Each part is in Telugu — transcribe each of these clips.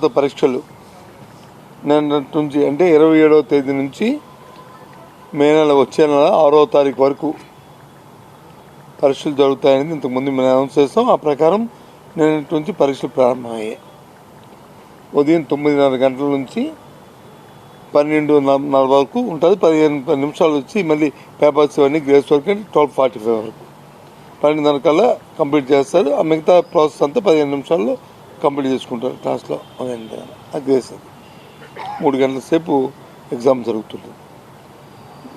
తర్వాత పరీక్షలు నుంచి అంటే 27వ తేదీ నుంచి మే నెల వచ్చే నెల 6వ తారీఖు వరకు పరీక్షలు జరుగుతాయని ఇంతకుముందు మేము అనౌన్స్ చేస్తాం. ఆ ప్రకారం నిన్నటి నుంచి పరీక్షలు ప్రారంభమయ్యాయి. ఉదయం 9:30 గంటల నుంచి 12:40 వరకు ఉంటుంది. 15 నిమిషాలు వచ్చి మళ్ళీ పేపర్స్ ఇవన్నీ గ్రేస్ వర్క్ అంటే 12:45 వరకు 12:30 కల్లా కంప్లీట్ చేస్తారు. ఆ మిగతా ప్రాసెస్ అంతా 15 నిమిషాల్లో కంప్లీట్ చేసుకుంటారు క్లాస్లో. ఆ గ్రేస్ 3 గంటల సేపు ఎగ్జామ్ జరుగుతుంది.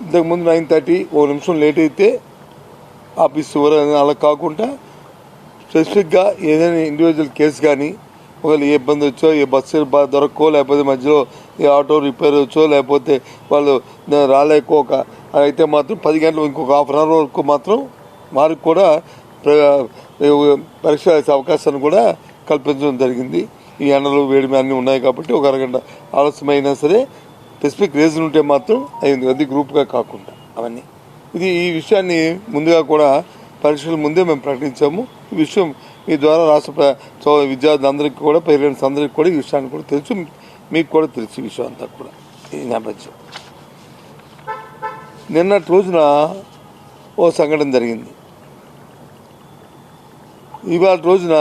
ఇంతకుముందు 9:30 1 నిమిషం లేట్ అయితే ఆఫీస్ అలా కాకుండా స్పెసిఫిక్గా ఏదైనా ఇండివిజువల్ కేసు కానీ ఒకవేళ ఏ ఇబ్బంది వచ్చో, ఏ బస్సు దొరక్కో, లేకపోతే మధ్యలో ఏ ఆటో రిపేర్ వచ్చో, లేకపోతే వాళ్ళు రాలేకో అయితే మాత్రం 10 గంటలు ఇంకొక ½ అవర్ వరకు మాత్రం వారికి కూడా పరీక్ష రాసే అవకాశాన్ని కూడా కల్పించడం జరిగింది. ఈ ఎండలు వేడిమి అన్నీ ఉన్నాయి కాబట్టి ఒక అరగంట ఆలస్యమైనా సరే స్పెసిఫిక్ రీజన్ ఉంటే మాత్రం అయింది. అది గ్రూప్గా కాకుండా అవన్నీ ఈ విషయాన్ని ముందుగా కూడా పరీక్షల ముందే మేము ప్రకటించాము. ఈ విషయం మీ ద్వారా రాష్ట్ర విద్యార్థులందరికీ కూడా, పేరెంట్స్ అందరికీ కూడా ఈ విషయాన్ని కూడా తెలుసు. మీకు కూడా తెలుసు ఈ విషయం అంతా కూడా. ఈ నేపథ్యం నిన్నటి రోజున ఓ సంఘటన జరిగింది. ఇవాళ రోజున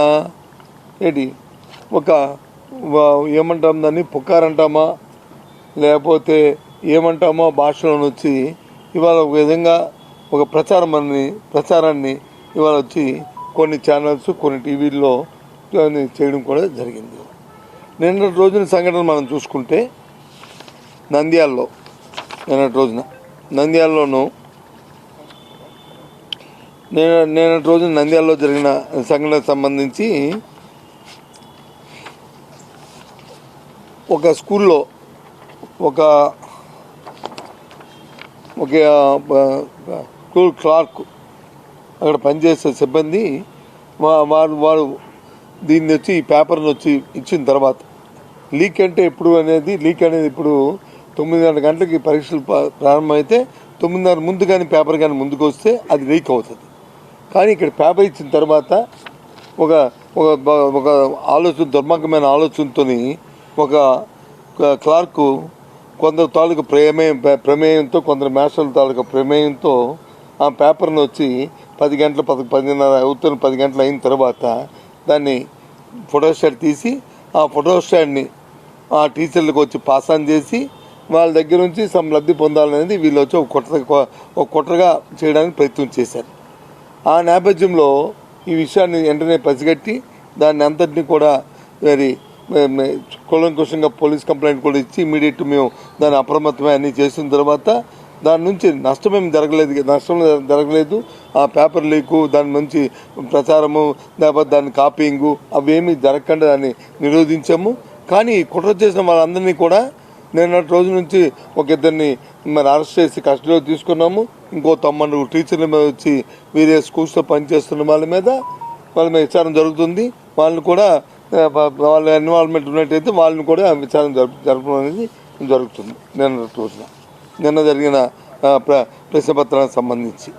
ఏమంటాం దాన్ని పుకారంటామా లేకపోతే ఏమంటామో భాషలో వచ్చి ఇవాళ ఒక విధంగా ఒక ప్రచారాన్ని ఇవాళ వచ్చి కొన్ని ఛానల్స్ కొన్ని టీవీల్లో చేయడం కూడా జరిగింది. నిన్నటి రోజున సంఘటన మనం చూసుకుంటే నంద్యాలలో నంద్యాలలో జరిగిన సంఘటనకు సంబంధించి ఒక స్కూల్లో ఒక స్కూల్ క్లార్క్ అక్కడ పనిచేసే సిబ్బంది వారు దీన్ని వచ్చి ఈ పేపర్ని వచ్చి ఇచ్చిన తర్వాత లీక్ అనేది ఇప్పుడు 9:30 గంటలకి పరీక్షలు ప్రారంభమైతే 9:30 ముందు కానీ పేపర్ కానీ ముందుకు వస్తే అది లీక్ అవుతుంది. కానీ ఇక్కడ పేపర్ ఇచ్చిన తర్వాత ఒక ఒక దుర్మార్గమైన ఆలోచనతో ఒక క్లార్కు కొందరు తాలూకు ప్రమేయంతో కొందరు మాస్టర్ల తాలూకు ప్రమేయంతో ఆ పేపర్ని వచ్చి 10 గంటలు 10:30 అవుతున్న 10 గంటలు అయిన తర్వాత దాన్ని ఫోటోస్టాట్ తీసి ఆ ఫోటోస్టాట్ని ఆ టీచర్లకు వచ్చి పాస్ ఆన్ చేసి వాళ్ళ దగ్గర నుంచి లబ్ధి పొందాలనేది వీళ్ళు వచ్చి ఒక కుట్రగా చేయడానికి ప్రయత్నం చేశారు. ఆ నేపథ్యంలో ఈ విషయాన్ని వెంటనే పసిగట్టి దాన్ని అంతటినీ కూడా కూలంకుషంగా పోలీస్ కంప్లైంట్ కూడా ఇచ్చి ఇమీడియట్ మేము దాన్ని అప్రమత్తమే అన్నీ చేసిన తర్వాత దాని నుంచి నష్టం జరగలేదు. ఆ పేపర్ లీకు, దాని నుంచి ప్రచారము, లేకపోతే దాని కాపీయింగు అవేమీ జరగకుండా దాన్ని నిరోధించాము. కానీ కుట్ర చేసిన వాళ్ళందరినీ కూడా నిన్నటి రోజు నుంచి ఒక ఇద్దరిని అరెస్ట్ చేసి కస్టడీలో తీసుకున్నాము. ఇంకో 90 టీచర్ల మీద వచ్చి వేరే స్కూల్స్లో పనిచేస్తున్న వాళ్ళ మీద విచారణ జరుగుతుంది. వాళ్ళని కూడా వాళ్ళ ఇన్వాల్వ్మెంట్ ఉన్నట్టయితే వాళ్ళని కూడా విచారణ జరపడం అనేది జరుగుతుంది. నిన్న జరిగిన ప్రశ్నపత్రానికి సంబంధించి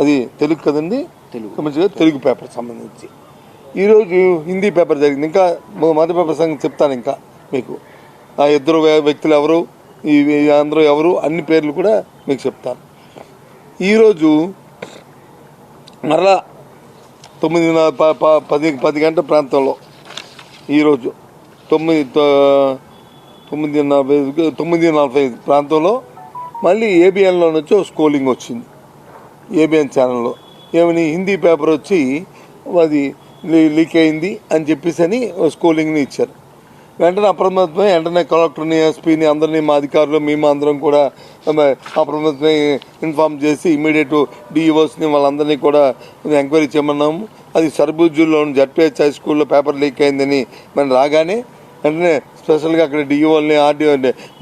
అది తెలుగు కదండి, తెలుగు పేపర్ సంబంధించి. ఈరోజు హిందీ పేపర్ జరిగింది. ఇంకా మధ్య పేపర్ సంగతి చెప్తాను. ఇంకా మీకు ఆ ఇద్దరు వ్యక్తులు ఎవరు, అందరూ ఎవరు, అన్ని పేర్లు కూడా మీకు చెప్తాను. ఈరోజు మరలా 9:10 గంటల ప్రాంతంలో ఈరోజు 9:45 ప్రాంతంలో మళ్ళీ ఏబిఎన్లో నుంచి ఒక స్కోలింగ్ వచ్చింది. ఏబిఎన్ ఛానల్లో ఏమని హిందీ పేపర్ వచ్చి అది లీక్ అయింది అని చెప్పేసి స్కోలింగ్ని ఇచ్చారు. వెంటనే అప్రమత్తమై వెంటనే కలెక్టర్ని, ఎస్పీని అందరినీ మా అధికారులు మేము అందరం కూడా అప్రమత్తమై ఇన్ఫామ్ చేసి ఇమీడియట్ డిఈఓస్ని వాళ్ళందరినీ కూడా ఎంక్వైరీ చేయమన్నాము. అది సర్బూజుల్లోని జడ్పీహెచ్ హై స్కూల్లో పేపర్ లీక్ అయిందని మనం రాగానే వెంటనే స్పెషల్గా అక్కడ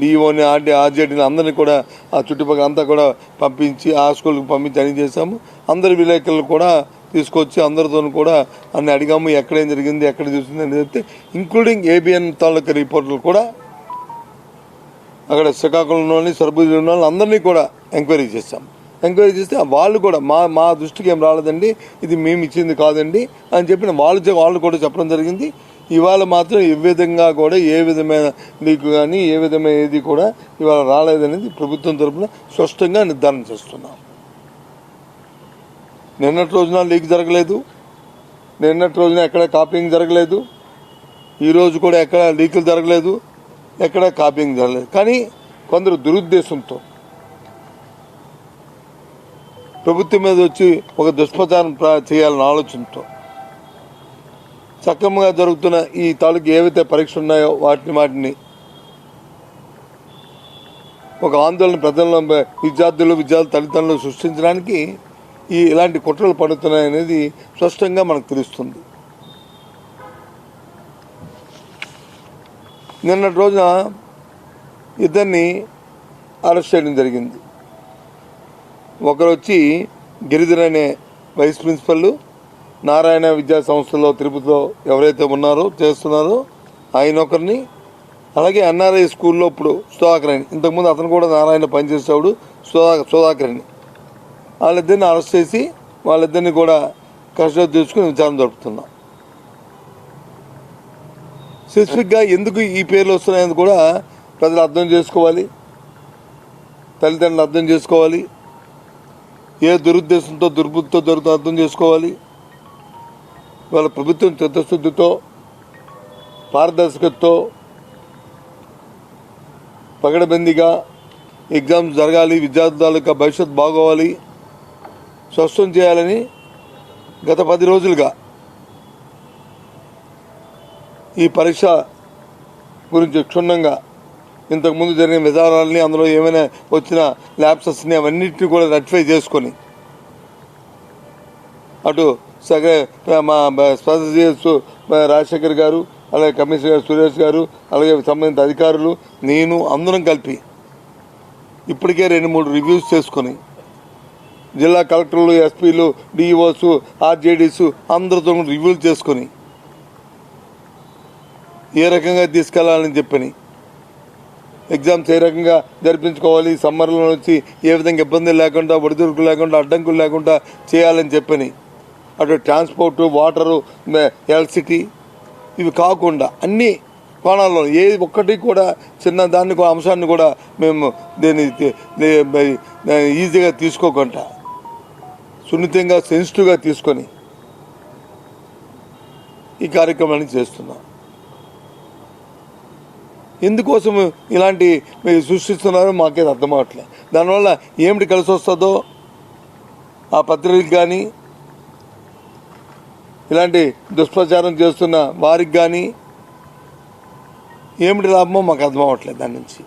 డిఈఓని ఆర్జేడీని అందరినీ కూడా ఆ చుట్టుపక్కల అంతా కూడా పంపించి ఆ స్కూల్కి పంపించి అని చేసాము. అందరి విలేకరులు కూడా తీసుకొచ్చి అందరితో కూడా అన్ని అడిగాము, ఎక్కడేం జరిగింది, ఎక్కడ చూసింది అని చెప్తే ఇంక్లూడింగ్ ఏబిఎన్ తాలూకా రిపోర్టర్లు కూడా అక్కడ శ్రీకాకుళంలోని సర్బూజులో అందరినీ కూడా ఎంక్వైరీ చేస్తాం. ఎంక్వైరీ చేస్తే వాళ్ళు కూడా మా దృష్టికి ఏం రాలేదండి, ఇది మేము ఇచ్చింది కాదండి అని చెప్పిన వాళ్ళు కూడా చెప్పడం జరిగింది. ఇవాళ మాత్రం ఏ విధంగా కూడా ఏ విధమైన లీక్ కానీ ఏ విధమైన ఏది కూడా ఇవాళ రాలేదనేది ప్రభుత్వం తరఫున స్పష్టంగా నిర్ధారణ చేస్తున్నాం. నిన్నటి రోజున లీక్ జరగలేదు, నిన్నటి రోజున ఎక్కడ కాపీయింగ్ జరగలేదు, ఈరోజు కూడా ఎక్కడ లీకులు జరగలేదు, ఎక్కడ కాపీయింగ్ జరగలేదు. కానీ కొందరు దురుద్దేశంతో ప్రభుత్వం మీద వచ్చి ఒక దుష్ప్రచారం చేయాలన్న ఆలోచనతో సక్రమంగా జరుగుతున్న ఈ తాలూకు ఏవైతే పరీక్షలు ఉన్నాయో వాటిని ఒక ఆందోళన ప్రజల్లో విద్యార్థుల తల్లిదండ్రులు సృష్టించడానికి ఇలాంటి కుట్రలు పడుతున్నాయనేది స్పష్టంగా మనకు తెలుస్తుంది. నిన్నటి రోజున ఇద్దరిని అరెస్ట్ చేయడం జరిగింది. ఒకరు వచ్చి గిరిధర్ అనే వైస్ ప్రిన్సిపల్ నారాయణ విద్యా సంస్థలో తిరుపతిలో ఎవరైతే ఉన్నారో చేస్తున్నారో ఆయన ఒకరిని, అలాగే ఎన్ఆర్ఐ స్కూల్లో ఇప్పుడు సుధాకర్ అని, ఇంతకుముందు అతను కూడా నారాయణ పనిచేసేవాడు సుధాకర్ అని, వాళ్ళిద్దరిని అరెస్ట్ చేసి వాళ్ళిద్దరిని కూడా కస్టడీ తీసుకుని విచారణ జరుపుతున్నాం. స్పెసిఫిక్గా ఎందుకు ఈ పేర్లు వస్తున్నాయని కూడా ప్రజలు అర్థం చేసుకోవాలి, తల్లిదండ్రులు అర్థం చేసుకోవాలి, ఏ దురుద్దేశంతో దుర్బుద్ధితో జరుగుతుందో అర్థం చేసుకోవాలి. వాళ్ళ ప్రభుత్వం చిత్తశుద్ధితో పారదర్శకతతో పగడబందీగా ఎగ్జామ్స్ జరగాలి, విద్యార్థుల యొక్క భవిష్యత్తు బాగోవాలి, స్పష్టం చేయాలని గత 10 రోజులుగా ఈ పరీక్ష గురించి క్షుణ్ణంగా ఇంతకుముందు జరిగిన విధానాలని, అందులో ఏమైనా వచ్చిన ల్యాప్సెస్ని అవన్నిటిని కూడా రెక్టిఫై చేసుకొని అటు మా స్పెషల్ రాజశేఖర్ గారు, అలాగే కమిషనర్ సురేష్ గారు, అలాగే సంబంధిత అధికారులు, నేను అందరం కలిపి ఇప్పటికే 2-3 రివ్యూస్ చేసుకొని జిల్లా కలెక్టర్లు, ఎస్పీలు, డిఈఓస్, ఆర్జేడీస్ అందరితో రివ్యూలు చేసుకొని ఏ రకంగా తీసుకెళ్లాలని చెప్పని, ఎగ్జామ్స్ ఏ రకంగా జరిపించుకోవాలి, సమ్మర్లో వచ్చి ఏ విధంగా ఇబ్బందులు లేకుండా, ఒడిదుడుకులు లేకుండా, అడ్డంకులు లేకుండా చేయాలని చెప్పని, అటు ట్రాన్స్పోర్టు, వాటరు, ఎలక్ట్రిసిటీ ఇవి కాకుండా అన్ని కోణాల్లో ఏ ఒక్కటి కూడా చిన్న దాన్ని అంశాన్ని కూడా మేము దీన్ని ఈజీగా తీసుకోకుండా సున్నితంగా సెన్సిటివ్గా తీసుకొని ఈ కార్యక్రమాన్ని చేస్తున్నాం. ఎందుకోసం ఇలాంటి మీరు సృష్టిస్తున్నారో మాకేది అర్థం అవట్లేదు. దానివల్ల ఏమిటి కలిసి వస్తుందో ఆ పత్రికలకు కానీ, ఇలాంటి దుష్ప్రచారం చేస్తున్న వారికి కానీ ఏమిటి లాభమో మాకు అర్థం అవ్వట్లేదు. దాని నుంచి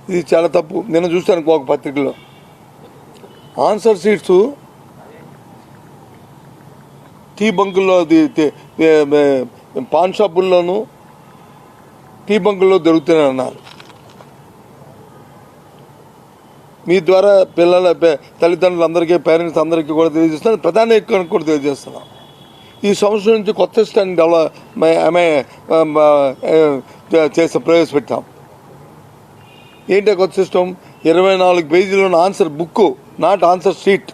ఇది చాలా తప్పు. నేను చూస్తాను ఒక పత్రికలో ఆన్సర్ షీట్స్ టీ బంకుల్లో, పాన్ షాపుల్లోనూ టీ బంకుల్లో దొరుకుతున్నాయి అన్నారు. మీ ద్వారా పిల్లల తల్లిదండ్రులందరికీ, పేరెంట్స్ అందరికీ కూడా తెలియజేస్తున్నాను, ప్రధాన ఎక్కువ కూడా తెలియజేస్తున్నాం. ఈ సంవత్సరం నుంచి కొత్త సిస్టమ్ చేసి ప్రవేశపెట్టాం. ఏంటి కొత్త సిస్టమ్? 24 పేజీలను answer book, not answer sheet.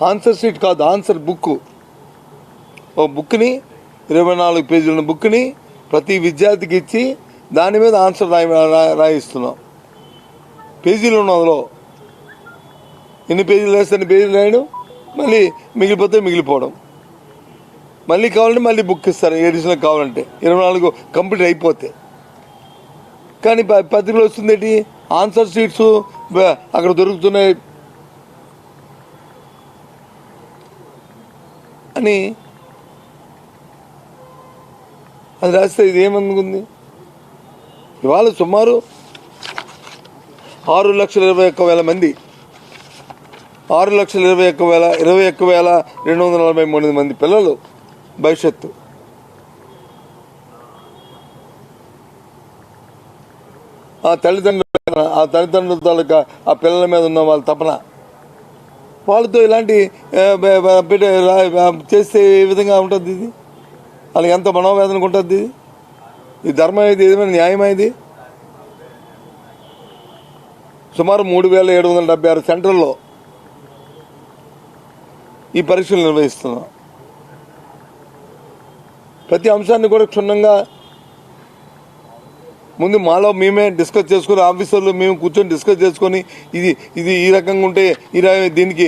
Answer sheet కాదు, ఆన్సర్ బుక్. ఒక బుక్ని 24 పేజీల బుక్ని ప్రతి విద్యార్థికి ఇచ్చి దాని మీద ఆన్సర్ రాయిస్తున్నాం. పేజీలు ఉన్న అందులో ఎన్ని పేజీలు వేస్తే అన్ని పేజీలు రాయడం, మళ్ళీ మిగిలిపోతే మిగిలిపోవడం, మళ్ళీ కావాలంటే మళ్ళీ బుక్ ఇస్తారు ఎడిషనల్ కావాలంటే 24 కంప్లీట్ అయిపోతే. కానీ పత్రికలు వస్తుంది ఏంటి, ఆన్సర్ షీట్స్ అక్కడ దొరుకుతున్నాయి అని అది రాస్తే ఇది ఏమనుకుంది. ఇవాళ సుమారు 6,21,000 మంది, 6,21,243 మంది పిల్లలు భవిష్యత్తు. ఆ తల్లిదండ్రుల తాలూకా ఆ పిల్లల మీద ఉన్న వాళ్ళ తపన, వాళ్ళతో ఇలాంటి చేస్తే ఏ విధంగా ఉంటుంది? ఇది వాళ్ళకి ఎంత మనోవేదనకు ఉంటుంది? ఈ ధర్మం ఇది, ఏదైనా న్యాయం ఇది? సుమారు 3,776 సెంటర్లో ఈ పరీక్షలు నిర్వహిస్తున్నాం. ప్రతి అంశాన్ని కూడా క్షుణ్ణంగా ముందు మాలో మేమే డిస్కస్ చేసుకొని, ఆఫీసర్లు మేము కూర్చొని డిస్కస్ చేసుకొని ఇది ఈ రకంగా ఉంటే దీనికి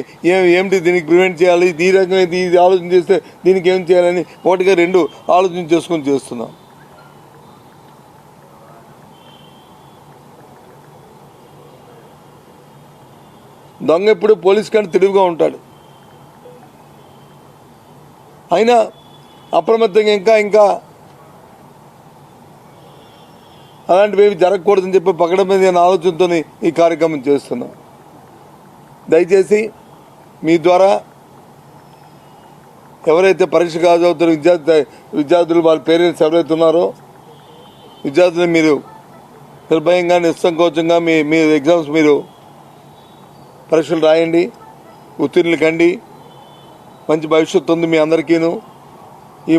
ఏమిటి దీనికి ప్రివెంట్ చేయాలి, ఈ రకంగా ఇది ఆలోచన చేస్తే దీనికి ఏం చేయాలని ఒకటిగా రెండు ఆలోచన చేసుకొని చేస్తున్నాం. దొంగ ఎప్పుడు పోలీస్ కంటే తెలివిగా ఉంటాడు. అయినా అప్రమత్తంగా ఇంకా అలాంటివి ఏమి జరగకూడదని చెప్పి పకడం మీద నేను ఆలోచనతో ఈ కార్యక్రమం చేస్తున్నాం. దయచేసి మీ ద్వారా ఎవరైతే పరీక్ష చదువుతారో విద్యార్థులు వాళ్ళ పేరెంట్స్ ఎవరైతే ఉన్నారో విద్యార్థులు మీరు నిర్భయంగా నిస్సంకోచంగా మీ ఎగ్జామ్స్ మీరు పరీక్షలు రాయండి, ఉత్తీర్ణులు కండి. మంచి భవిష్యత్తు ఉంది మీ అందరికీను. ఈ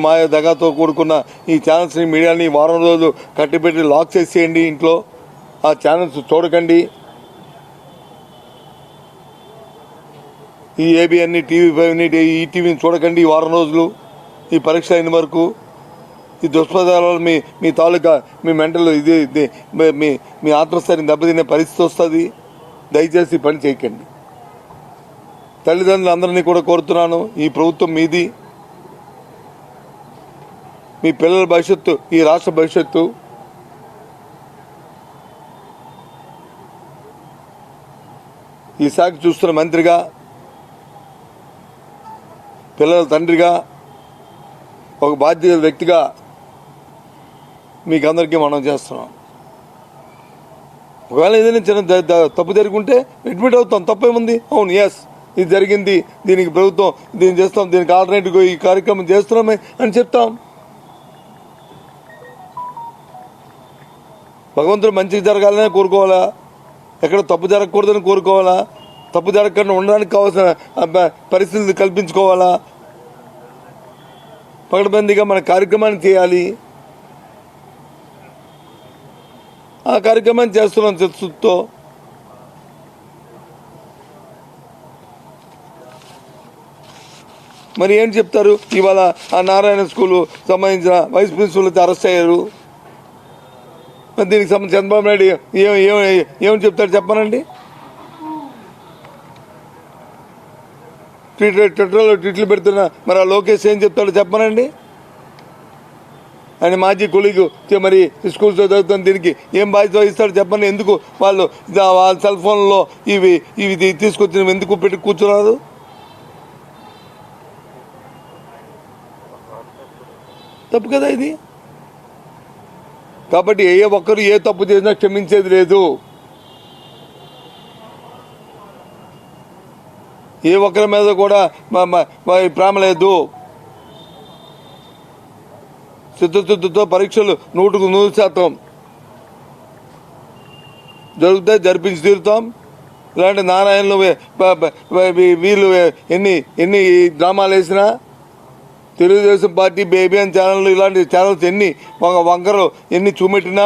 మాయ దగాతో కూడుకున్న ఈ ఛానల్స్ని మీడియాని వారం రోజులు కట్టిపెట్టి లాక్ చేసేయండి ఇంట్లో. ఆ ఛానల్స్ చూడకండి. ఈ ఏబిఎన్ని, టీవీ5ని, ఈటీవీని చూడకండి ఈ వారం రోజులు, ఈ పరీక్ష అయిన వరకు. ఈ దుష్ప్రచారాలు మీ తాలూకా మీ మెంటల్ ఇది మీ ఆత్మస్థైర్యం దెబ్బతినే పరిస్థితి వస్తుంది. దయచేసి పని చేయకండి. తల్లిదండ్రులందరినీ కూడా కోరుతున్నాను, ఈ ప్రభుత్వం మీది. మీ పిల్లల భవిష్యత్తు ఈ రాష్ట్ర భవిష్యత్తు. ఈ శాఖ చూస్తున్న మంత్రిగా, పిల్లల తండ్రిగా, ఒక బాధ్యత వ్యక్తిగా మీకు అందరికీ మనం చేస్తున్నాం. ఒకవేళ ఏదైనా చిన్న తప్పు జరుగుంటే అడ్మిట్ అవుతాం, తప్పేముంది? అవును, ఎస్ ఇది జరిగింది, దీనికి ప్రభుత్వం దీన్ని చేస్తాం, దీనికి ఆల్టర్నేటివ్గా ఈ కార్యక్రమం చేస్తున్నామే అని చెప్తాం. భగవంతుడు మంచిగా జరగాలనే కోరుకోవాలా, ఎక్కడ తప్పు జరగకూడదని కోరుకోవాలా, తప్పు జరగకుండా ఉండడానికి కావాల్సిన పరిస్థితులు కల్పించుకోవాలా, పకడ్బందీగా మన కార్యక్రమాన్ని చేయాలి. ఆ కార్యక్రమాన్ని చేస్తున్నాం చిత్తశుద్ధితో. మరి ఏం చెప్తారు? ఇవాళ ఆ నారాయణ స్కూలు సంబంధించిన వైస్ ప్రిన్సిపల్ అయితే అరెస్ట్ అయ్యారు. దీనికి సంబంధించి చంద్రబాబు నాయుడు ఏమని చెప్తాడు చెప్పనండి? ట్విట్టర్లో ట్వీట్లు పెడుతున్నా మరి ఆ లోకేష్ ఏం చెప్తాడో చెప్పనండి? ఆయన మాజీ కొలీగు మరి స్కూల్స్ చదువుతాను, దీనికి ఏం బాధ్యత వహిస్తాడు చెప్పండి? ఎందుకు వాళ్ళు వాళ్ళ సెల్ ఫోన్లో ఇవి తీసుకొచ్చి ఎందుకు పెట్టి కూర్చున్నారు? తప్పు కదా ఇది. కాబట్టి ఏ ఒక్కరు ఏ తప్పు చేసినా క్షమించేది లేదు. ఏ ఒక్కరి మీద కూడా ప్రేమ లేదు. చిత్తశుద్ధితో పరీక్షలు 100% జరుగుతాయి, జరిపించి తీరుతాం. ఇలాంటి నారాయణలు వీళ్ళు ఎన్ని డ్రామాలు వేసినా, తెలుగుదేశం పార్టీ బేబియన్ ఛానళ్ళు ఇలాంటి ఛానల్స్ వంకరు ఎన్ని చూపెట్టినా,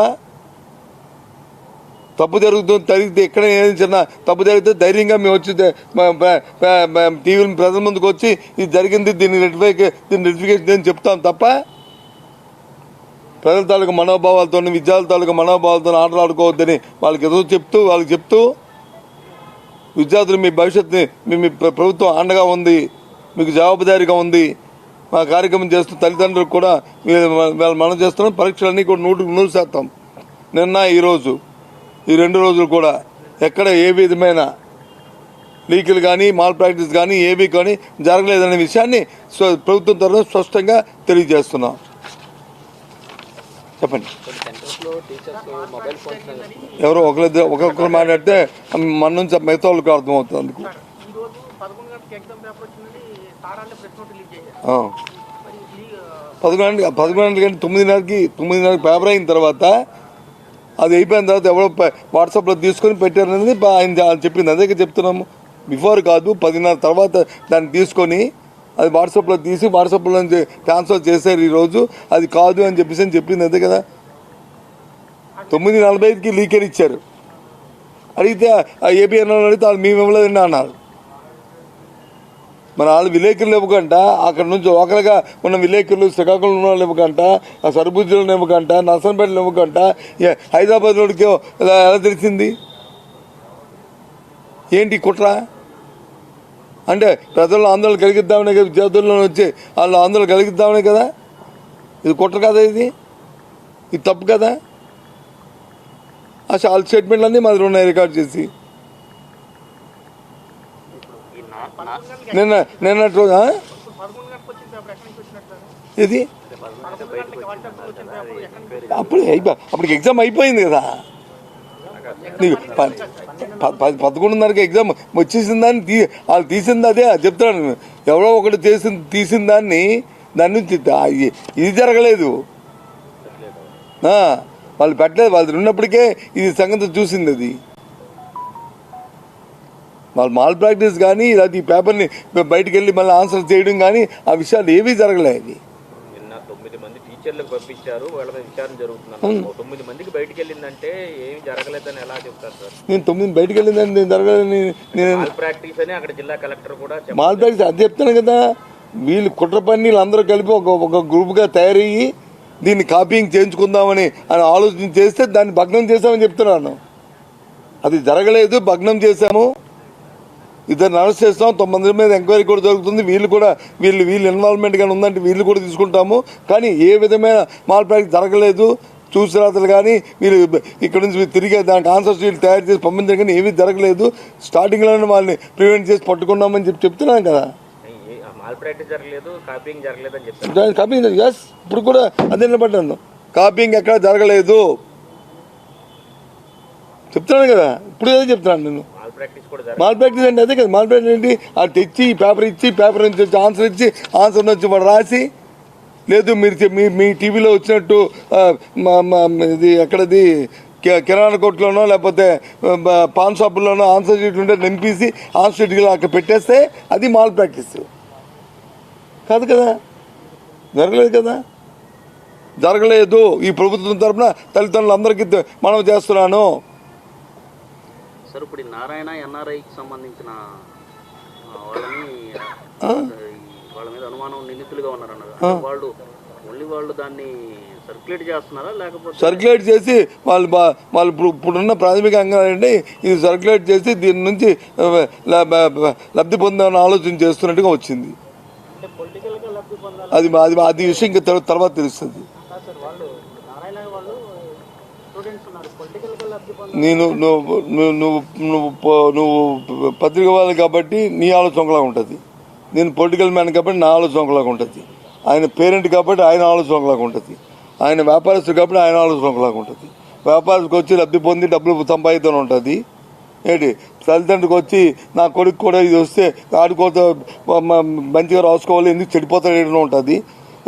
తప్పు జరిగితే ఎక్కడ చిన్న తప్పు జరిగితే ధైర్యంగా మేము వచ్చి టీవీ ప్రజల ముందుకు వచ్చి ఇది జరిగింది, దీన్ని రెటిఫికేషన్ అని చెప్తాం తప్ప ప్రజల తాలూకు మనోభావాలతో, విద్యార్థుల తాలూకు మనోభావాలతో ఆటలాడుకోవద్దని వాళ్ళకి చెప్తూ విద్యార్థులు మీ భవిష్యత్తుని మీ ప్రభుత్వం అండగా ఉంది, మీకు జవాబుదారీగా ఉంది. మా కార్యక్రమం చేస్తూ తల్లిదండ్రులకు కూడా మనం చేస్తున్నాం. పరీక్షలన్నీ కూడా 100% నిన్న ఈరోజు ఈ 2 రోజులు కూడా ఎక్కడ ఏ విధమైన లీకులు కానీ మాల్ ప్రాక్టీస్ కానీ ఏవి కానీ జరగలేదనే విషయాన్ని ప్రభుత్వం తరఫున స్పష్టంగా తెలియజేస్తున్నాం. చెప్పండి. ఎవరో ఒక్కొక్కరు మాట్లాడితే మన నుంచి మిగతా వాళ్ళకి అర్థమవుతుంది. అందుకు 11 గంటలకి 9:30 పేపర్ అయిన తర్వాత అది అయిపోయిన తర్వాత ఎవరో వాట్సాప్లో తీసుకొని పెట్టారనేది ఆయన చెప్పింది. అదే చెప్తున్నాము, బిఫోర్ కాదు 10:30 తర్వాత దాన్ని తీసుకొని అది వాట్సాప్లో తీసి వాట్సాప్లో నుంచి ట్రాన్స్ఫర్ చేశారు ఈరోజు. అది కాదు అని చెప్పింది అదే కదా. 9:45కి లీకేజ్ ఇచ్చారు. అడిగితే ఆ ఏపీఎన్ అడిగితే వాళ్ళు మేము ఇవ్వలేదండి అన్నారు. మన వాళ్ళు విలేకరులు ఇవ్వకంట, అక్కడ నుంచి ఒకరిగా ఉన్న విలేకరులు శ్రీకాకుళం ఉన్న వాళ్ళు ఇవ్వకంట, ఆ సరుబుజ్జులను ఇవ్వకంట, నర్సంపేటలు ఇవ్వకంట, హైదరాబాద్ రోడ్కి ఎలా తెలిసింది? ఏంటి కుట్ర అంటే? ప్రజల్లో ఆందోళన కలిగిద్దామనే కదా, విద్యార్థుల్లో వచ్చి వాళ్ళు ఆందోళన కలిగిద్దామనే కదా. ఇది కుట్ర కదా, ఇది తప్పు కదా. ఆ వాళ్ళ స్టేట్మెంట్లు అన్నీ మాది ఉన్నాయి రికార్డ్ చేసి. నిన్న రోజు ఇది అప్పటికి ఎగ్జామ్ అయిపోయింది కదా. నీకు 11:30కి ఎగ్జామ్ వచ్చేసిన దాన్ని వాళ్ళు తీసింది అదే చెప్తాను. ఎవరో ఒకటి తీసిన దాన్ని నుంచి ఇది జరగలేదు, వాళ్ళు పెట్టలేదు. వాళ్ళు ఉన్నప్పటికే ఇది సంగతి చూసింది. అది వాళ్ళు మాల్ ప్రాక్టీస్ కానీ అది ఈ పేపర్ని బయటకు వెళ్ళి మళ్ళీ ఆన్సర్ చేయడం కానీ ఆ విషయాలు ఏవీ జరగలేదు. నిన్న 9 మంది టీచర్లకు పంపించారు, వాళ్ళ మీద విచారణ జరుగుతుంది. 9 మందికి బయటకు వెళ్ళిందంటే ఏమి జరగలేదని ఎలా చెప్తారు సార్? నేను 9 బయటకు వెళ్ళిందని నేను జరగలేదని మాల్ ప్రాక్టీస్ అని అక్కడ జిల్లా కలెక్టర్ కూడా మాల్ ప్రాక్టీస్ అది చెప్తాను కదా. వీళ్ళు కుట్ర పని అందరూ కలిపి ఒక గ్రూప్గా తయారయ్యి దీన్ని కాపీయింగ్ చేయించుకుందామని ఆలోచన చేస్తే దాన్ని భగ్నం చేశామని చెప్తున్నాను. అది జరగలేదు, భగ్నం చేశాము. ఇద్దరు అరెస్ట్ చేస్తాం, 9 మంది మీద ఎంక్వైరీ కూడా జరుగుతుంది. వీళ్ళు ఇన్వాల్వ్మెంట్ కానీ ఉందంటే వీళ్ళు కూడా తీసుకుంటాము. కానీ ఏ విధమైన మాల్ ప్రాక్టీస్ జరగలేదు. చూసిరాతలు కానీ వీళ్ళు ఇక్కడ నుంచి తిరిగి దానికి ఆన్సర్ షీట్లు తయారు చేసి పంపించడం కానీ ఏమీ జరగలేదు. స్టార్టింగ్లోనే వాళ్ళని ప్రివెంట్ చేసి పట్టుకున్నామని చెప్తున్నాను కదా. కాపీయింగ్ ఎస్, ఇప్పుడు కూడా అదే నిలబడ్డాను. కాపీయింగ్ ఎక్కడ జరగలేదు చెప్తున్నాను కదా. ఇప్పుడు అదే చెప్తున్నాను నేను. మాల్ ప్రాక్టీస్ అంటే అదే కదా. మాల్ ప్రాక్టీస్ ఏంటి? అది తెచ్చి పేపర్ ఇచ్చి పేపర్ నుంచి వచ్చి ఆన్సర్ ఇచ్చి ఆన్సర్ నుంచి వాడు రాసి, లేదు మీరు మీ టీవీలో వచ్చినట్టు ఇది ఎక్కడది కిరాణా కొట్టులోనో లేకపోతే పాన్ షాపుల్లోనో ఆన్సర్ షీట్ ఉంటే నింపేసి ఆన్సర్ షీట్ అక్కడ పెట్టేస్తే అది మాల్ ప్రాక్టీస్ కాదు కదా. జరగలేదు కదా, జరగలేదు. ఈ ప్రభుత్వం తరఫున తల్లిదండ్రులందరికీ మనం చేస్తున్నాను. సార్ ఇప్పుడు నారాయణ ఎన్ఆర్ఐకి సంబంధించిన వాళ్ళ మీద అనుమానం నిందితులుగా ఉన్నారన్నారు. వాళ్ళు దాన్ని సర్క్యులేట్ చేస్తున్నారా లేకపోతే? సర్క్యులేట్ చేసి వాళ్ళు ఇప్పుడున్న ప్రాథమిక అంగండి ఇది సర్క్యులేట్ చేసి దీని నుంచి లబ్ధి పొందాలని ఆలోచన చేస్తున్నట్టుగా వచ్చింది. అది విషయం ఇంకా తర్వాత తెలుస్తుంది. నువ్వు పత్రిక వాళ్ళు కాబట్టి నీ ఆలోచన ఒకలాగా ఉంటుంది. నేను పొలిటికల్ మ్యాన్ కాబట్టి నా ఆలోచన ఒకలాగా ఉంటుంది. ఆయన పేరెంట్ కాబట్టి ఆయన ఆలోచన ఒకలాగా ఉంటుంది. ఆయన వ్యాపారస్తుడు కాబట్టి ఆయన ఆలోచన ఒకలాగా ఉంటుంది. వ్యాపారస్తుడికి వచ్చి లబ్ధి పొంది డబ్బులు సంపాదితూనే ఉంటుంది. ఏంటి తల్లిదండ్రులకు వచ్చి నా కొడుకు కూడా ఇది వస్తే ఆడుకోత మంచిగా రాసుకోవాలి, ఎందుకు చెడిపోతాడేటో ఉంటుంది.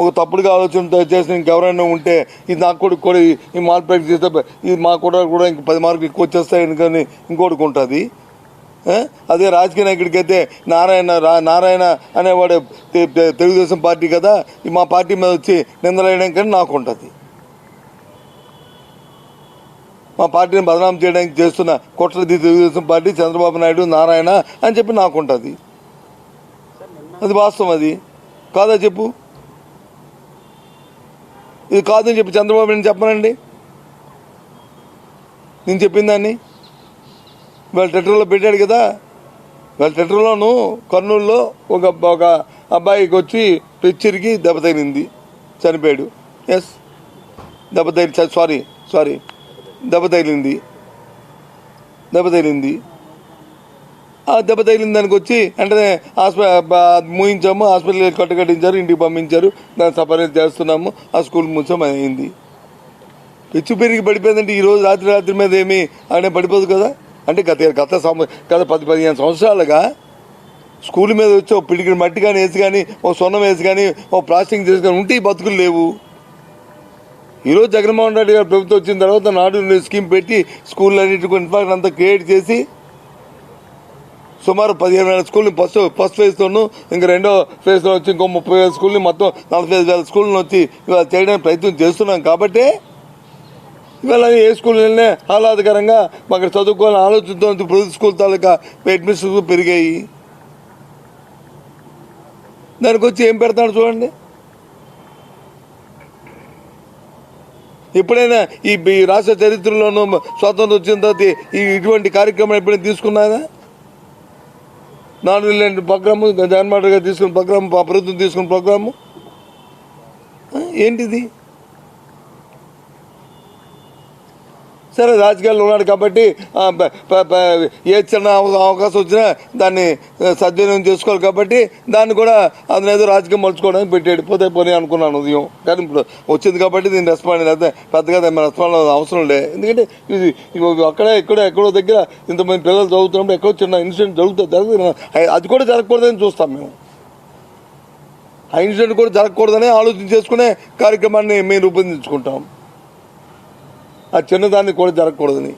ఒక తప్పుడుగా ఆలోచన చేసిన ఇంకెవరైనా ఉంటే ఇది నాకు కొడుకు కూడా ఈ మాల్ ప్రాక్టీస్ చేస్తే ఇది మా కూడా ఇంక 10 మార్కులు ఎక్కువ వచ్చేస్తాయి ఎందుకని ఇంకోటికి ఉంటుంది. అదే రాజకీయ నాయకుడికి అయితే నారాయణ అనేవాడు తెలుగుదేశం పార్టీ కదా, మా పార్టీ మీద వచ్చి నిందలేయడం కానీ నాకు ఉంటుంది. మా పార్టీని బదనాం చేయడానికి చేస్తున్న కుట్రది తెలుగుదేశం పార్టీ, చంద్రబాబు నాయుడు, నారాయణ అని చెప్పి నాకు ఉంటుంది. అది వాస్తవం. అది కాదా చెప్పు. ఇది కాదని చెప్పి చంద్రబాబు నేను చెప్పనండి. నేను చెప్పిన దాన్ని వాళ్ళ ట్విట్టర్లో పెట్టాడు కదా. వాళ్ళ ట్విట్టర్లోనూ కర్నూలులో ఒక అబ్బాయికి వచ్చి పిచ్చిరికి దెబ్బ తగిలింది, చనిపోయాడు. ఎస్, దెబ్బ తగిలింది. ఆ దెబ్బ తగిలిన దానికి వచ్చి వెంటనే మూయించాము, హాస్పిటల్ కట్టకట్టించారు, ఇంటికి పంపించారు, దాన్ని సపరేట్ చేస్తున్నాము, ఆ స్కూల్ మూసాం అయింది. పిచ్చి పెరిగి పడిపోయిందంటే ఈరోజు రాత్రి మీద ఏమి అనే పడిపోదు కదా. అంటే గత 10-15 సంవత్సరాలుగా స్కూల్ మీద వచ్చి ఒక పిడికిడి మట్టి కానీ వేసి కానీ ఓ సొన్నం వేసి కానీ ఓ ప్లాస్టింగ్ చేసి కానీ ఉంటే ఈ బతుకులు లేవు. ఈరోజు జగన్మోహన్ రెడ్డి గారు ప్రభుత్వం వచ్చిన తర్వాత నాడు స్కీమ్ పెట్టి స్కూల్ అన్నింటికి ఇన్ఫ్రాస్ట్రక్చర్ అంతా క్రియేట్ చేసి సుమారు 15,000 స్కూల్ని ఫస్ట్ ఫేజ్తోనూ ఇంకా రెండో ఫేజ్లో వచ్చి ఇంకో 30,000 స్కూల్ని మొత్తం 45,000 స్కూల్ని వచ్చి ఇవాళ చేయడానికి ప్రయత్నం చేస్తున్నాం. కాబట్టి ఇవాళ ఏ స్కూల్ వెళ్ళినా ఆహ్లాదకరంగా అక్కడ చదువుకోవాలని ఆలోచనతో ప్రభుత్వ స్కూల్ తాలూకా అడ్మిషన్స్ పెరిగాయి. దానికి వచ్చి ఏం పెడతాడు చూడండి. ఎప్పుడైనా ఈ రాష్ట్ర చరిత్రలోనూ స్వాతంత్రం వచ్చిన తర్వాత ఇటువంటి కార్యక్రమం ఎప్పుడైనా తీసుకున్నారా? 4 నెలల ప్రోగ్రాము జగన్మోహన్ రెడ్డి గారు తీసుకున్న ప్రోగ్రాము, ప్రభుత్వం తీసుకున్న ప్రోగ్రాము ఏంటిది? సరే, రాజకీయాల్లో ఉన్నాడు కాబట్టి ఏ చిన్న అవకాశం వచ్చినా దాన్ని సద్వినియోగం చేసుకోవాలి కాబట్టి దాన్ని కూడా అతను ఏదో రాజకీయం మలుచుకోవడానికి పెట్టాడు. పోనీ అనుకున్నాను ఉదయం, కానీ ఇప్పుడు వచ్చింది కాబట్టి దీన్ని రెస్పాండ్ అయితే పెద్దగా రెస్పాండ్ అవసరం లేదు. ఎందుకంటే ఇది అక్కడే ఎక్కడో దగ్గర ఇంతమంది పిల్లలు చదువుతున్నప్పుడు ఎక్కడో చిన్న ఇన్సిడెంట్ జరుగుతుంది. అది కూడా జరగకూడదని చూస్తాం మేము. ఆ ఇన్సిడెంట్ కూడా జరగకూడదని ఆలోచన చేసుకునే కార్యక్రమాన్ని మేము రూపొందించుకుంటాం. ఆ చిన్నదాన్ని కూడా జరగకూడదని.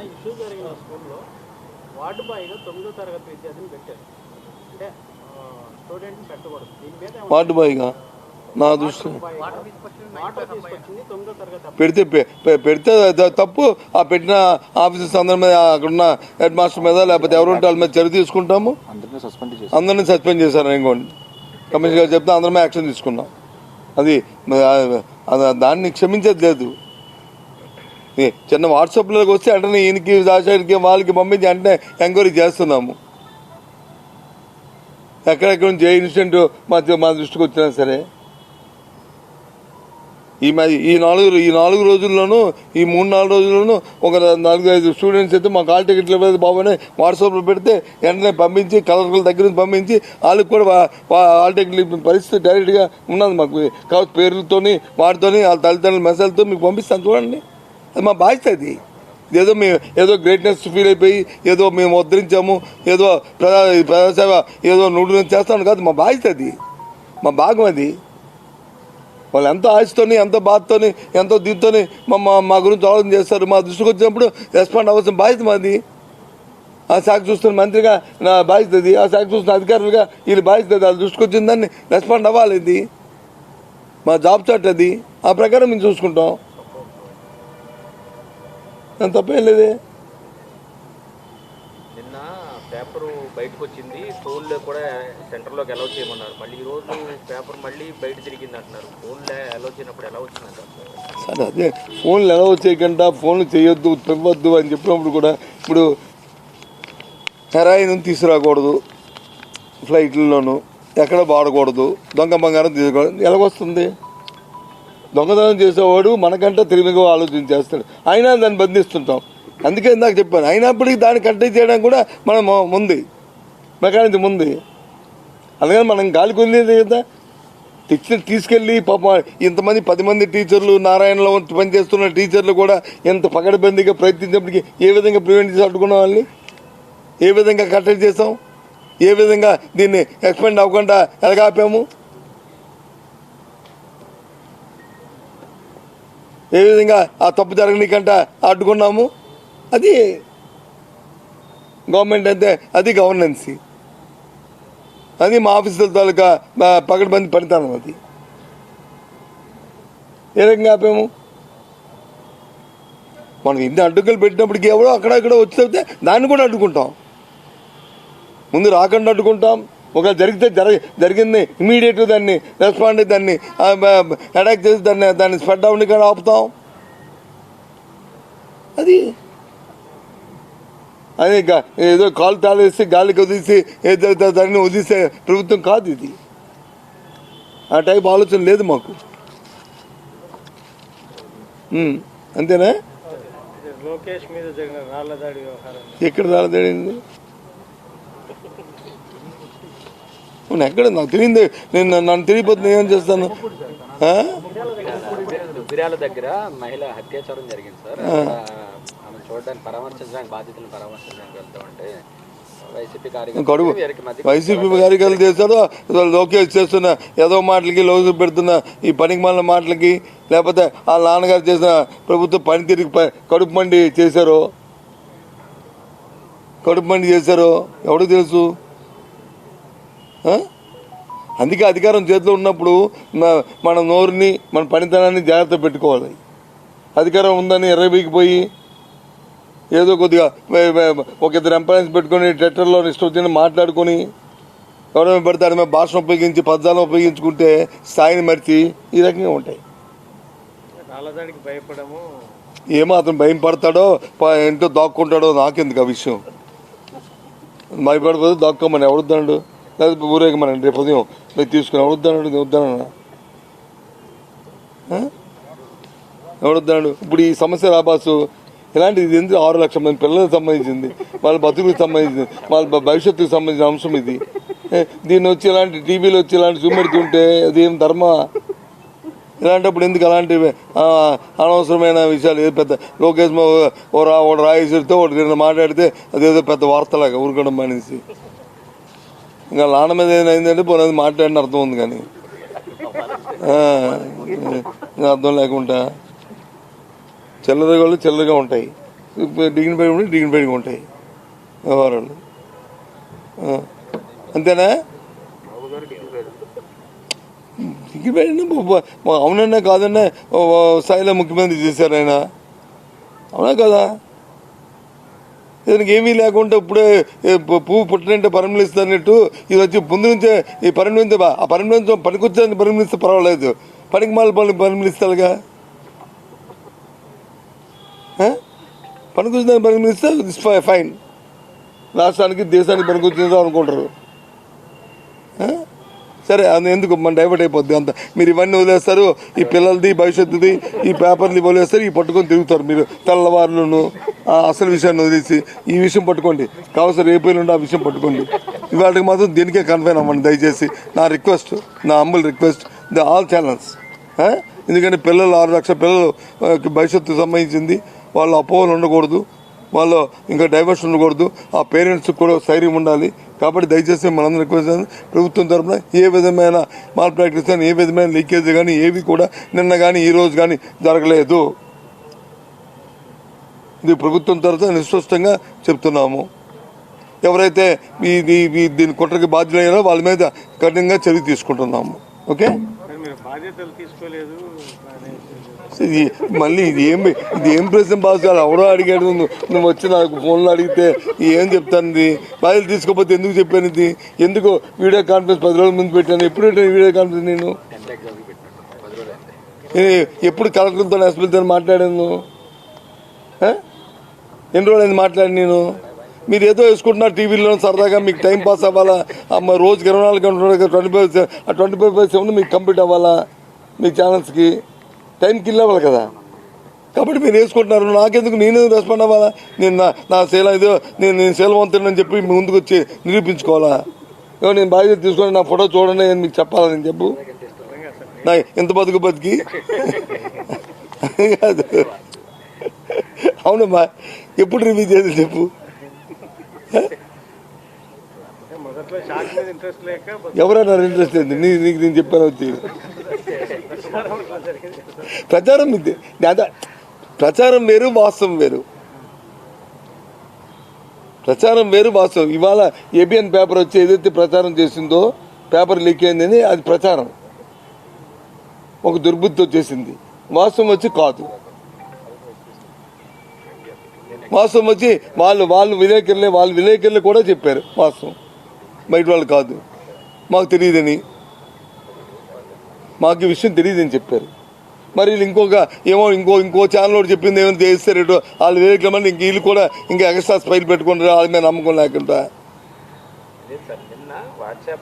ఇష్యూ జరిగిన స్కూల్లో వార్డు బాయ్గా 9వ తరగతి విద్యార్థిని పెట్టారు. అంటే స్టూడెంట్ పెట్టకూడదు. దీని మీద వార్డు బాయ్గా నా దృష్టి వాటర్ తీసుకొచ్చింది 9వ పెడితే తరగతి. తప్పు. ఆ పెట్టిన ఆఫీసర్స్ అందరి మీద, అక్కడున్న హెడ్ మాస్టర్ మీద, లేకపోతే ఎవరుంటే వాళ్ళ మీద చర్య తీసుకుంటాము. అందరినీ సస్పెండ్ చేశారు. ఇంకోండి కమిషనర్ గారు చెప్తే అందరమే యాక్షన్ తీసుకున్నాం. అది దాన్ని క్షమించేది లేదు. చిన్న వాట్సాప్లోకి వస్తే వెంటనే ఈయనకి దాచారికి వాళ్ళకి పంపించి వెంటనే ఎంక్వైరీ చేస్తున్నాము. ఎక్కడెక్కడ నుంచి ఏ ఇన్సిడెంట్ మా దృష్టికి వచ్చినా సరే ఈ 4 రోజుల్లోనూ, ఈ 3-4 రోజుల్లోనూ ఒక 4-5 స్టూడెంట్స్ అయితే మా కాల్ టికెట్లు ఇవ్వలేదు బాబునే వాట్సాప్లో పెడితే వెంటనే పంపించి కలెక్టర్ల దగ్గర నుంచి పంపించి వాళ్ళకి కూడా కాల్ టికెట్లు ఇప్పిన పరిస్థితి డైరెక్ట్గా ఉన్నది మాకు. కాబట్టి పేర్లతోని వాటితోని వాళ్ళ తల్లిదండ్రుల మెసేజ్తో మీకు పంపిస్తాను చూడండి. అది మా బాధ్యత. అది ఏదో గ్రేట్నెస్ ఫీల్ అయిపోయి ఏదో మేము ఉద్ధరించాము, ఏదో ప్రజాసేవ ఏదో నూడు చేస్తాను కాదు. మా బాధ్యత అది, మా భాగం అది. వాళ్ళు ఎంతో ఆశతోని, ఎంతో బాధతోని, ఎంతో దీంతోని మా గురించి ఆలోచన చేస్తారు. మా దృష్టికి వచ్చినప్పుడు రెస్పాండ్ అవ్వాల్సిన బాధ్యత మాది. ఆ శాఖ చూస్తున్న మంత్రిగా నా బాధ్యత అది, ఆ శాఖ చూస్తున్న అధికారులుగా వీళ్ళ బాధ్యత అది. వాళ్ళ దృష్టికి వచ్చిన దాన్ని రెస్పాండ్ అవ్వాలి. ఇది మా జాబ్ చార్ట్. అది ఆ ప్రకారం మేము చూసుకుంటాం. నేను తప్పేం లేదే. నిన్న పేపరు బయటకు వచ్చింది, ఫోన్లో కూడా సెంటర్లోకి అలౌ చేయమన్నారు. మళ్ళీ ఈరోజు పేపర్ మళ్ళీ బయట తిరిగింది అంటున్నారు. ఫోన్లో అలౌ చేయనప్పుడు ఎలా వచ్చిందంట? సరే, అదే ఫోన్లు అలౌ చేయకుండా ఫోన్లు చేయొద్దు, ఇవ్వద్దు అని చెప్పినప్పుడు కూడా ఇప్పుడు హెరాయిన్ తీసుకురాకూడదు, ఫ్లైట్లలోనూ ఎక్కడ వాడకూడదు, దొంగ బంగారం తీసుకోవడం ఎలాగొస్తుంది? దొంగతనం చేసేవాడు మనకంటే తెలివిగా ఆలోచన చేస్తాడు. అయినా దాన్ని బంధిస్తుంటాం. అందుకే ఇందాక చెప్పాను, అయినప్పటికీ దాన్ని కట్టడి చేయడానికి కూడా మనం ముందు మెకానిజం ఉంది. అందుకని మనం గాలికి వదిలేదు కదా. తీసుకెళ్ళి పాపం ఇంతమంది 10 మంది టీచర్లు, నారాయణలో పనిచేస్తున్న టీచర్లు కూడా ఎంత పకడ్బందీగా ప్రయత్నించినప్పటికీ ఏ విధంగా ప్రివెంట్ చేసి అడ్డుకున్న వాళ్ళని ఏ విధంగా కట్టడి చేసాం, ఏ విధంగా దీన్ని ఎక్స్పెండ్ అవ్వకుండా ఎలాగాపాము, ఏ విధంగా ఆ తప్పు జరగనీకంట అడ్డుకున్నాము. అది గవర్నమెంట్ అంటే అది గవర్నెన్సీ. అది మా ఆఫీసుల తాలూకా పకడ్బందీ పనితనం. అది ఏ రకంగా ఆపాము? మనకి ఇన్ని అడ్డుకలు పెట్టినప్పటికీ ఎవరో అక్కడక్కడ వచ్చి చెప్తే దాన్ని కూడా అడ్డుకుంటాం. ముందు రాకుండా అడ్డుకుంటాం. ఒకవేళ జరిగింది ఇమీడియట్గా దాన్ని రెస్పాండ్ అయ్యి దాన్ని అటాక్ చేసి దాన్ని స్ప్రెడ్ అవ్వని కూడా ఆపుతాం. అది ఏదో కాలు తాళేసి గాలికి వదిలేసి ఏదో దాన్ని వదిలేసే ప్రభుత్వం కాదు ఇది. ఆ టైప్ ఆలోచన లేదు మాకు. అంతేనా? లోకేష్ మీద జరిగిన రాళ్ల దాడి వ్యవహారం ఎక్కడ రాళ్ల దాడింది? ఎక్కడ నాకు తెలియదు. నన్ను తెలియపోతుంది ఏం చేస్తాను. దుగ్గిరాల దగ్గర మహిళ అత్యాచారం జరిగింది సార్. ఆమె చూడడానికి బాధితులను పరామర్శించడానికి వెళ్తామంటే వైసీపీ కార్యకర్తలు చేశారు. లోకేష్ చేస్తున్న ఏదో మాటలకి, లోకేష్ పెడుతున్న ఈ పనికి మాలిన మాటలకి, లేకపోతే వాళ్ళ నాన్నగారు చేసిన ప్రభుత్వ పనితీరుకి కడుపు మండి చేశారో ఎవరికి తెలుసు? అందుకే అధికారం చేతిలో ఉన్నప్పుడు మన నోరుని, మన పనితనాన్ని జాగ్రత్త పెట్టుకోవాలి. అధికారం ఉందని ఎర్రబీకిపోయి ఏదో కొద్దిగా ఒక ఇద్దరు ఎంప్లాయీస్ పెట్టుకొని ట్విట్టర్లో ఇష్టం వచ్చిన మాట్లాడుకొని ఎవరైనా పడితే ఆడ మీద భాషను ఉపయోగించి పదాలను ఉపయోగించుకుంటే స్థాయిని మరిచి ఈ రకంగా ఉంటాయి. రాళ్ళదాడికి భయపడము. ఏమో అతను భయం పడతాడో ఎంతో దాక్కుంటాడో నాకెందుకు ఆ విషయం. భయపడిపోతే దాక్కోమని ఎవరుద్దాడు, లేకపోతే ఊరేగమని రేపు ఉదయం మీరు తీసుకుని ఎవరుద్దాడు వద్దానన్నా ఎవరుద్దాడు. ఇప్పుడు ఈ సమస్య రాబాసు ఇలాంటిది ఇది ఎందుకు 6 లక్షల మంది పిల్లలకు సంబంధించింది, వాళ్ళ బతుకులకు సంబంధించింది, వాళ్ళ భవిష్యత్తుకు సంబంధించిన అంశం ఇది. దీన్ని వచ్చి ఇలాంటి టీవీలో వచ్చి ఇలాంటి చూపెడుతుంటే అది ఏం ధర్మ? ఇలాంటప్పుడు ఎందుకు అలాంటి అనవసరమైన విషయాలు? ఏదో పెద్ద లోకేష్ ఒకడు రాయేసరితో ఒకటి మాట్లాడితే అదేదో పెద్ద వార్తలాగా ఊరుకోవడం మానేసి ఇంకా లాన మీద ఏదైందంటే పోనీ మాట్లాడిన అర్థం ఉంది, కానీ ఇంకా అర్థం లేకుండా చిల్లరగా చిల్లరగా ఉంటాయి, డిగ్నిఫైడ్గా ఉంటాయి వ్యవహారాలు. అంతేనా? డిగ్నిఫైడ్ అవునన్నా కాదన్నా స్థాయిలో ముఖ్యమంత్రి చేశారు ఆయన, అవునా కదా? ఇతనికి ఏమీ లేకుండా ఇప్పుడే పువ్వు పుట్టినంటే పరిమళిస్తా అన్నట్టు ఇది వచ్చి ముందు నుంచే ఈ పరిమళించే ఆ పరిమళించడం పనికొచ్చేదాన్ని పరిమళిస్తే పర్వాలేదు, పనికి మాల పరిమళిస్తాడుగా. పనికొచ్చేదాన్ని పరిమళిస్తే ఫైన్, రాష్ట్రానికి దేశానికి పనికొచ్చిందో అనుకుంటారు. సరే అది ఎందుకు మన డైవర్ట్ అయిపోద్ది అంత. మీరు ఇవన్నీ వదిలేస్తారు, ఈ పిల్లలది భవిష్యత్తుది ఈ పేపర్ని వదిలేస్తారు, ఈ పట్టుకొని తిరుగుతారు మీరు తెల్లవారులను. అసలు విషయాన్ని వదిలేసి ఈ విషయం పట్టుకోండి, కావాల్సిన రేపు నుండి ఆ విషయం పట్టుకోండి. ఇవాళకి మాత్రం దీనికే కన్ఫైన్ అవ్వండి దయచేసి. నా రిక్వెస్ట్, నా humble request, the all channels. ఎందుకంటే పిల్లలు 6 లక్షల పిల్లలు భవిష్యత్తుకు సంబంధించింది, వాళ్ళు అపోహలు ఉండకూడదు, వాళ్ళు ఇంకా డైవర్షన్ ఉండకూడదు, ఆ పేరెంట్స్కి కూడా స్థైర్యం ఉండాలి. కాబట్టి దయచేసి మనందరం రిక్వెస్ట్ ప్రభుత్వం తరఫున ఏ విధమైన మాల్ ప్రాక్టీస్ కానీ ఏ విధమైన లీకేజ్ కానీ ఏవి కూడా నిన్న కానీ ఈ రోజు కానీ జరగలేదు. ఇది ప్రభుత్వం తరఫున నిస్పష్టంగా చెప్తున్నాము. ఎవరైతే దీని కుట్రకి బాధ్యులయ్యారో వాళ్ళ మీద కఠినంగా చర్య తీసుకుంటున్నాము. ఓకే, బాధ్యతలు తీసుకోలేదు. మళ్ళీ ఇది ఏం ప్రశ్న బాగా ఎవరో అడిగాడు, నువ్వు వచ్చి నాకు ఫోన్లో అడిగితే ఏం చెప్తాను? బాధ్యతలు తీసుకోకపోతే ఎందుకు చెప్పాను? ఇది ఎందుకు వీడియో కాన్ఫరెన్స్ 10 రోజుల ముందు పెట్టాను? ఎప్పుడు పెట్టాను వీడియో కాన్ఫరెన్స్? నేను ఎప్పుడు కలెక్టర్తో ఎస్పీలతో మాట్లాడాను? ఎన్ని రోజులు మాట్లాడి నేను? మీరు ఏదో వేసుకుంటున్నారు టీవీలో సరదాగా, మీకు టైం పాస్ అవ్వాలా? రోజుకి 24 గంటలు 25/7 మీకు కంప్లీట్ అవ్వాలా? మీ ఛానల్స్కి టైం కిల్ అవ్వాలి కదా. కాబట్టి మీరు వేసుకుంటున్నారు, నాకెందుకు? నేను రెస్పాండ్ అవ్వాలా? నేను నా సేల ఇదో నేను సేలవంతుని చెప్పి ముందుకు వచ్చి నిరూపించుకోవాలా? నేను బాధ్యత తీసుకొని నా ఫోటో చూడండి అని మీకు చెప్పాలని చెప్పు. నా ఎంత బతికి కాదు. అవునమ్మా, ఎప్పుడు రివ్యూ చేసి చెప్పు. ఎవరైనా ఇంట్రెస్ట్ లేదు, నీకు నేను చెప్పాను వచ్చి ప్రచారం ఇది. ప్రచారం వేరు, వాస్తవం వేరు. ప్రచారం వేరు, వాస్తవం. ఇవాళ ఏబిఎన్ పేపర్ వచ్చి ఏదైతే ప్రచారం చేసిందో, పేపర్ లీక్ అయిందని అది ప్రచారం, ఒక దుర్బుద్ధితో చేసింది. వాస్తవం వచ్చి కాదు. వాస్తవం వచ్చి వాళ్ళు విలేకరులే కూడా చెప్పారు వాస్తవం, బయట వాళ్ళు కాదు. మాకు తెలియదని, మాకు ఈ విషయం తెలియదని చెప్పారు. మరి ఇంకో ఛానల్ ఒకటి చెప్పింది ఏమైనా చేస్తారు వాళ్ళు విలేకరులు, ఇంక వీళ్ళు కూడా ఇంకా ఎక్స్ట్రా స్పైల్ పెట్టుకుంటారు వాళ్ళ మీద నమ్మకం లేకుండా. నిన్న వాట్సాప్